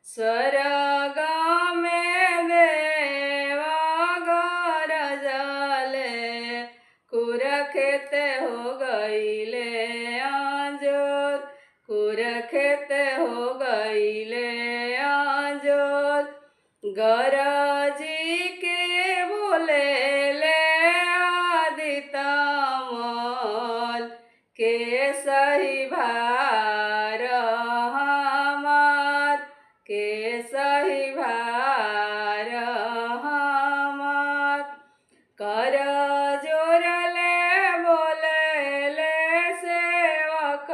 स्वर्ग में देवा गरजले, कुरखेत हो गईले आजोर, कुरखेत हो गईले आजोर। गरजी के बोले ले आदितमल, के सही भार हमार, के सही भार हमार। कर जोरले बोले ले सेवक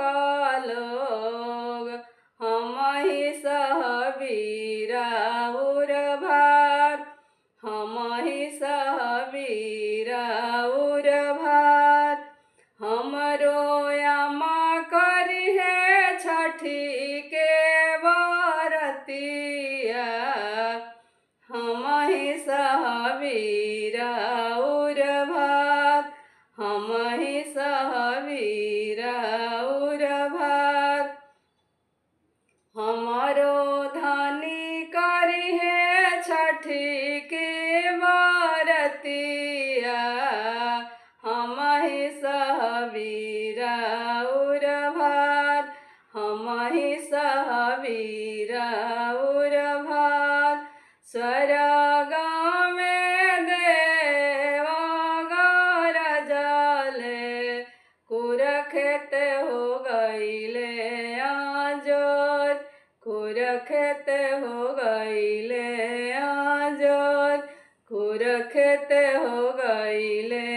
लोग, हम ही सहबीरा उर भार, हम ही सहबीरा उर भार। हमरो यामा करी है छठी के बरतिया, हम ही सहबीरा उर भार, हम ही सहबीरा उर भार। हमरो धनी करी है छठी के बरतिया, हम ही सहबीरा उर भार, हम ही सहबीरा उर भार। स्वर्ग में देवा गरजले, कुरखेत हो गईले आजोर, कुरखेत हो गईले आजोर, कुरखेत हो गईले